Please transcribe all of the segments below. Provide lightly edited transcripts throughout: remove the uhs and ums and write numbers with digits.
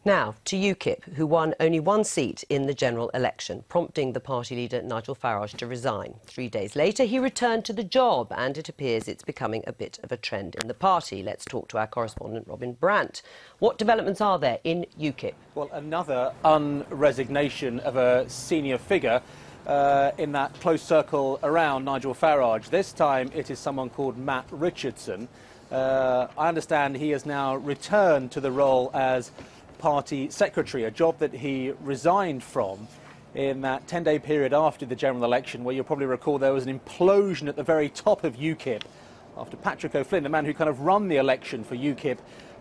Now to UKIP, who won only one seat in the general election, prompting the party leader Nigel Farage to resign. 3 days later, he returned to the job, and it appears it's becoming a bit of a trend in the party. Let's talk to our correspondent, Robin Brandt. What developments are there in UKIP? Well, another unresignation of a senior figure in that close circle around Nigel Farage. This time it is someone called Matt Richardson. I understand he has now returned to the role as party secretary, a job that he resigned from in that 10-day period after the general election, where you'll probably recall there was an implosion at the very top of UKIP after Patrick O'Flynn, the man who kind of run the election for UKIP,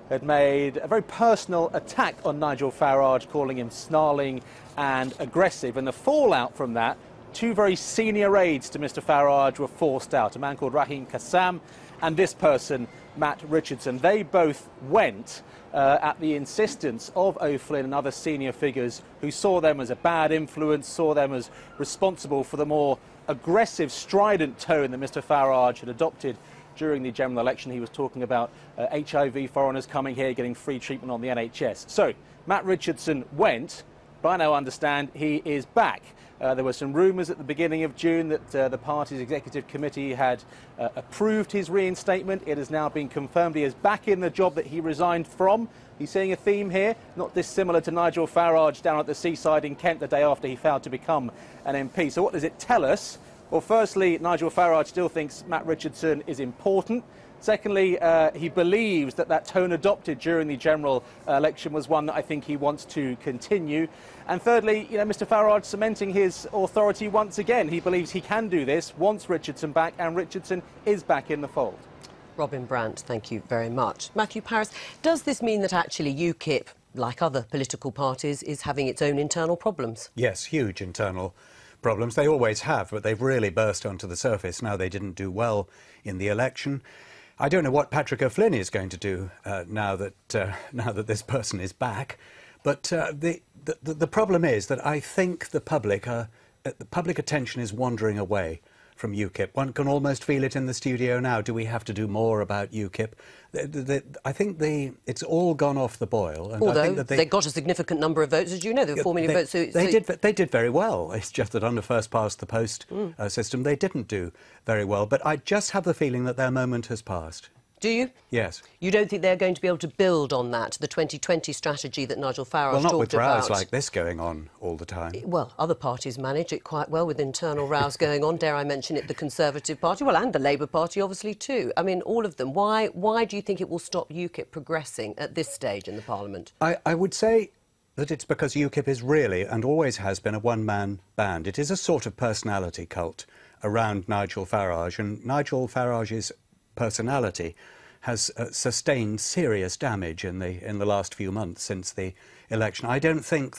had made a very personal attack on Nigel Farage, calling him snarling and aggressive. And the fallout from that, two very senior aides to Mr Farage were forced out, a man called Rahim Kassam and this person, Matt Richardson. They both went at the insistence of O'Flynn and other senior figures who saw them as a bad influence, saw them as responsible for the more aggressive, strident tone that Mr Farage had adopted during the general election. He was talking about HIV foreigners coming here, getting free treatment on the NHS. So, Matt Richardson went, but I now understand he is back. There were some rumours at the beginning of June that the party's executive committee had approved his reinstatement. It has now been confirmed he is back in the job that he resigned from. He's seeing a theme here, not dissimilar to Nigel Farage down at the seaside in Kent the day after he failed to become an MP. So what does it tell us? Well, firstly, Nigel Farage still thinks Matt Richardson is important. Secondly, he believes that that tone adopted during the general election was one that I think he wants to continue. And thirdly, Mr Farage cementing his authority once again. He believes he can do this, wants Richardson back, and Richardson is back in the fold. Robin Brandt, thank you very much. Matthew Parris, does this mean that actually UKIP, like other political parties, is having its own internal problems? Yes, huge internal problems. They always have, but they've really burst onto the surface. Now they didn't do well in the election. I don't know what Patrick O'Flynn is going to do now that this person is back, but the problem is that I think the public attention is wandering away from UKIP. One can almost feel it in the studio now. Do we have to do more about UKIP? I think it's all gone off the boil. And although I think that they got a significant number of votes, as you know, there were 4 million votes. They did very well. It's just that under first past the post system, they didn't do very well. But I just have the feeling that their moment has passed. Do you? Yes. You don't think they're going to be able to build on that, the 2020 strategy that Nigel Farage talked about? Well, not with rows like this going on all the time. Well, other parties manage it quite well with internal rows going on. Dare I mention it, the Conservative Party, well, and the Labour Party, obviously, too. I mean, all of them. Why do you think it will stop UKIP progressing at this stage in the Parliament? I would say that it's because UKIP is really, and always has been, a one-man band. It is a sort of personality cult around Nigel Farage, and Nigel Farage's personality has sustained serious damage in the last few months since the election. I don't think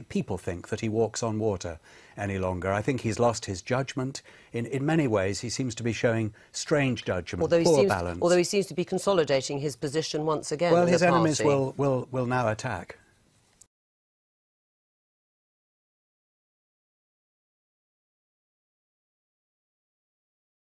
people think that he walks on water any longer. I think he's lost his judgment. In many ways, he seems to be showing strange judgment, poor balance. Although he seems to be consolidating his position once again. Well, in his the enemies party. will now attack.